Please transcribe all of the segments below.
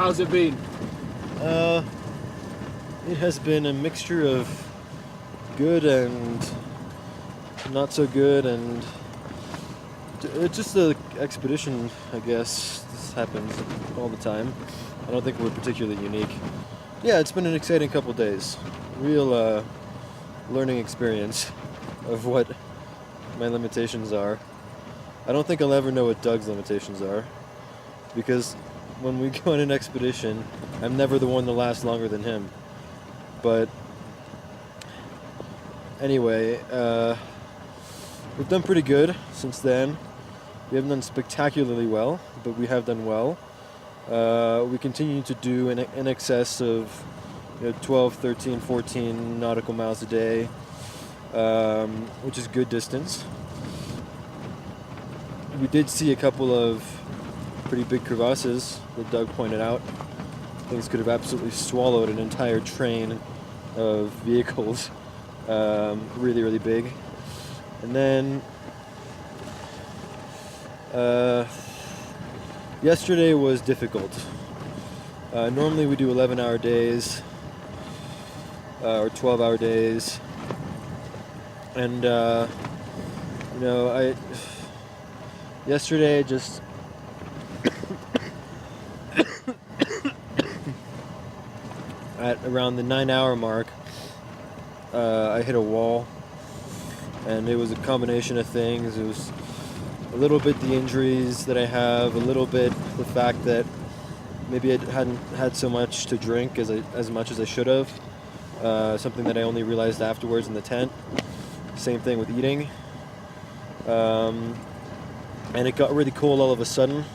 How's it been? It has been a mixture of good and not so good, and it's just an expedition, I guess. This happens all the time. I don't think we're particularly unique. Yeah, it's been an exciting couple days. Real learning experience of what my limitations are. I don't think I'll ever know what Doug's limitations are, because when we go on an expedition, I'm never the one to last longer than him. But anyway, we've done pretty good since then. We haven't done spectacularly well, but we have done well. We continue to do in excess of 12, 13, 14 nautical miles a day, which is good distance. We did see a couple of pretty big crevasses that Doug pointed out. Things could have absolutely swallowed an entire train of vehicles, really, really big. And then yesterday was difficult. Normally we do 11-hour days or 12-hour days, and yesterday just at around the 9-hour mark, I hit a wall, and it was a combination of things. It was a little bit the injuries that I have, a little bit the fact that maybe I hadn't had so much to drink as much as I should have. Something that I only realized afterwards in the tent. Same thing with eating. And it got really cold all of a sudden,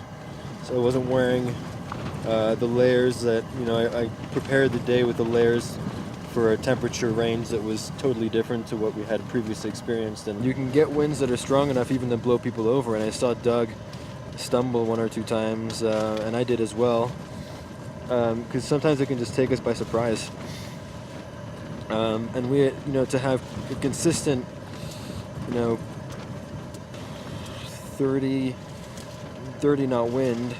so I wasn't wearing the layers that, I prepared the day with the layers for a temperature range that was totally different to what we had previously experienced. And you can get winds that are strong enough even to blow people over, and I saw Doug stumble one or two times, and I did as well, because sometimes it can just take us by surprise. And we, to have a consistent, 30 knot wind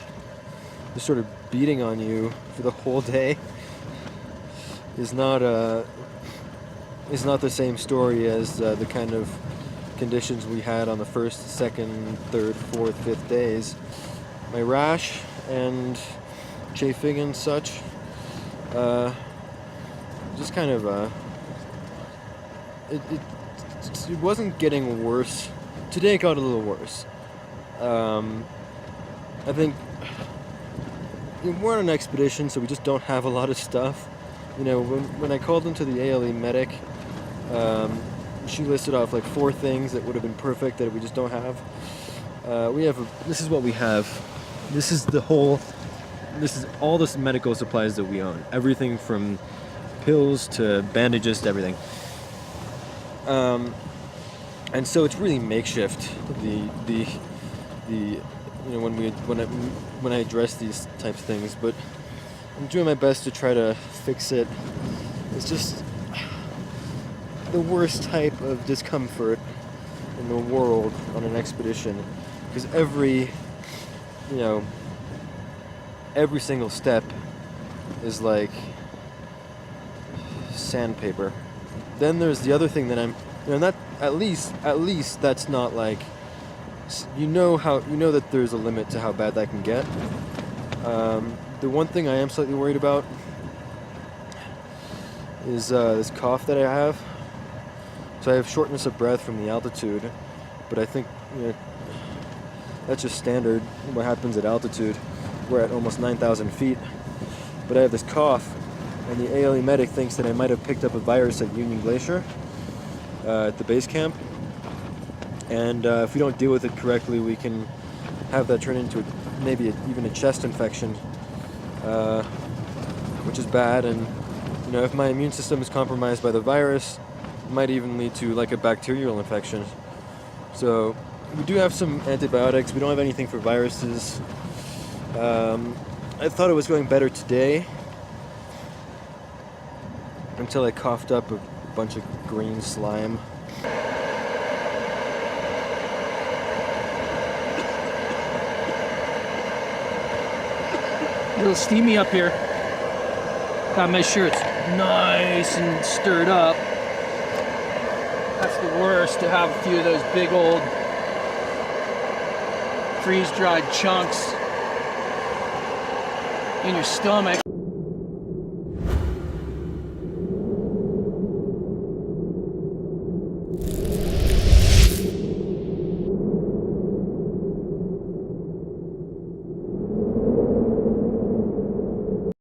just sort of beating on you for the whole day is not the same story as the kind of conditions we had on the first, second, third, fourth, fifth days. My rash and chafing and such, just kind of it wasn't getting worse. Today it got a little worse. I think we're on an expedition, so we just don't have a lot of stuff. When I called into the ALE medic, she listed off like 4 things that would have been perfect that we just don't have. This is what we have. This is all the medical supplies that we own. Everything from pills to bandages to everything. And so it's really makeshift. When I address these types of things, but I'm doing my best to try to fix it. It's just the worst type of discomfort in the world on an expedition, because every single step is like sandpaper. Then there's the other thing that I'm, not at least that's not like, that there's a limit to how bad that can get. The one thing I am slightly worried about is this cough that I have. So I have shortness of breath from the altitude, but I think that's just standard. What happens at altitude? We're at almost 9,000 feet, but I have this cough, and the ALE medic thinks that I might have picked up a virus at Union Glacier at the base camp. And if we don't deal with it correctly, we can have that turn into even a chest infection, which is bad. And if my immune system is compromised by the virus, it might even lead to like a bacterial infection. So we do have some antibiotics. We don't have anything for viruses. I thought it was going better today until I coughed up a bunch of green slime. little steamy up here. Gotta make sure it's nice and stirred up. That's the worst, to have a few of those big old freeze-dried chunks in your stomach.